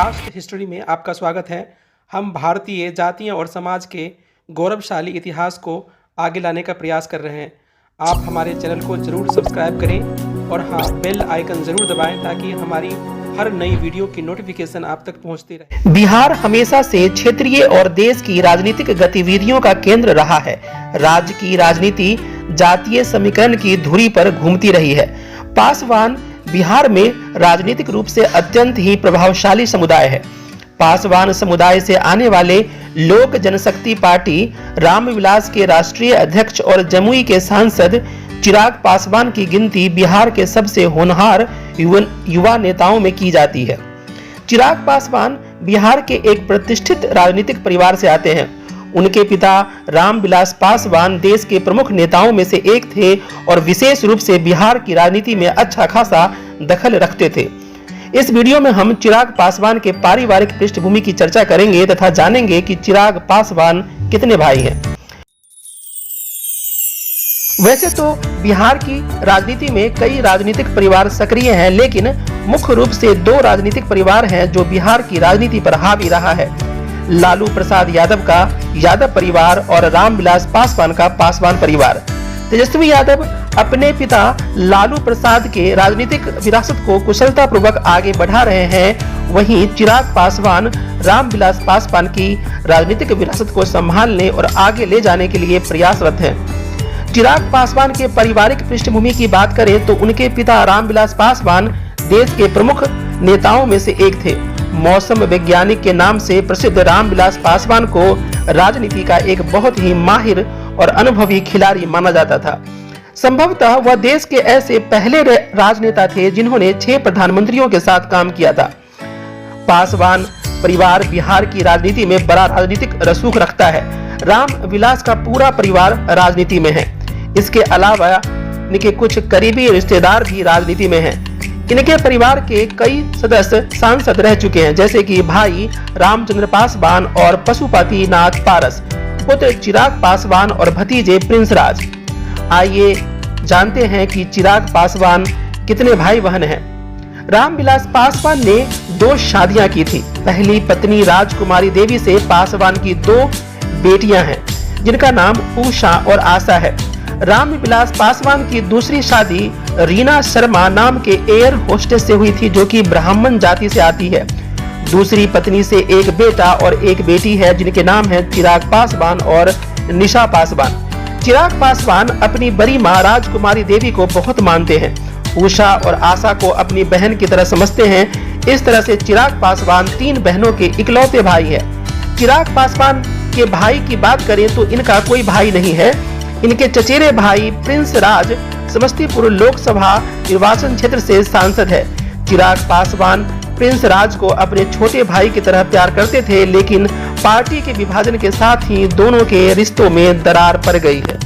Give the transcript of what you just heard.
Cast history में आपका स्वागत है। हम भारतीय जातियों और समाज के गौरवशाली इतिहास को आगे लाने का प्रयास कर रहे हैं। आप हमारे चैनल को ज़रूर सब्सक्राइब करें और हाँ, बेल आइकन ज़रूर दबाएं ताकि हमारी हर नई वीडियो की नोटिफिकेशन आप तक पहुंचती रहे। बिहार हमेशा से क्षेत्रीय और देश की राजनीतिक गतिविधियों का केंद्र रहा है। राज्य की राजनीति जातीय समीकरण की धुरी पर घूमती रही है। पासवान बिहार में राजनीतिक रूप से अत्यंत ही प्रभावशाली समुदाय है। पासवान समुदाय से आने वाले लोक जनशक्ति पार्टी रामविलास के राष्ट्रीय अध्यक्ष और जमुई के सांसद चिराग पासवान की गिनती बिहार के सबसे होनहार युवा नेताओं में की जाती है। चिराग पासवान बिहार के एक प्रतिष्ठित राजनीतिक परिवार से आते हैं। उनके पिता रामविलास पासवान देश के प्रमुख नेताओं में से एक थे और विशेष रूप से बिहार की राजनीति में अच्छा खासा दखल रखते थे। इस वीडियो में हम चिराग पासवान के पारिवारिक पृष्ठभूमि की चर्चा करेंगे तथा जानेंगे कि चिराग पासवान कितने भाई हैं। वैसे तो बिहार की राजनीति में कई राजनीतिक परिवार सक्रिय हैं, लेकिन मुख्य रूप से दो राजनीतिक परिवार हैं जो बिहार की राजनीति पर हावी रहा है। लालू प्रसाद यादव का यादव परिवार और रामविलास पासवान का पासवान परिवार। तेजस्वी यादव अपने पिता लालू प्रसाद के राजनीतिक विरासत को कुशलता पूर्वक आगे बढ़ा रहे हैं। वहीं चिराग पासवान रामविलास पासवान की राजनीतिक विरासत को संभालने और आगे ले जाने के लिए प्रयासरत हैं। चिराग पासवान के पारिवारिक पृष्ठभूमि की बात करें तो उनके पिता रामविलास पासवान देश के प्रमुख नेताओं में से एक थे। मौसम वैज्ञानिक के नाम से प्रसिद्ध रामविलास पासवान को राजनीति का एक बहुत ही माहिर और अनुभवी खिलाड़ी माना जाता था। संभवतः वह देश के ऐसे पहले राजनेता थे जिन्होंने 6 प्रधानमंत्रियों के साथ काम किया था। पासवान परिवार बिहार की राजनीति में बड़ा राजनीतिक रसूख रखता है। रामविलास का पूरा परिवार राजनीति में है। इसके अलावा इनके कुछ करीबी रिश्तेदार भी राजनीति में हैं। इनके परिवार के कई सदस्य सांसद रह चुके हैं, जैसे कि भाई रामचंद्र पासवान और पशुपति नाथ पारस, पुत्र चिराग पासवान और भतीजे प्रिंस राज। आइए जानते हैं कि चिराग पासवान कितने भाई बहन हैं। रामविलास पासवान ने 2 शादियां की थी। पहली पत्नी राजकुमारी देवी से पासवान की 2 बेटियां हैं जिनका नाम उषा और आशा है। रामविलास पासवान की दूसरी शादी रीना शर्मा नाम के एयर होस्टेस से हुई थी जो कि ब्राह्मण जाति से आती है। दूसरी पत्नी से एक बेटा और एक बेटी है जिनके नाम है चिराग पासवान और निशा पासवान। चिराग पासवान अपनी बड़ी मां राजकुमारी देवी को बहुत मानते हैं। उषा और आशा को अपनी बहन की तरह समझते हैं। इस तरह से चिराग पासवान 3 बहनों के इकलौते भाई है। चिराग पासवान के भाई की बात करें तो इनका कोई भाई नहीं है। इनके चचेरे भाई प्रिंस राज समस्तीपुर लोकसभा निर्वाचन क्षेत्र से सांसद है। चिराग पासवान प्रिंस राज को अपने छोटे भाई की तरह प्यार करते थे, लेकिन पार्टी के विभाजन के साथ ही दोनों के रिश्तों में दरार पड़ गई है।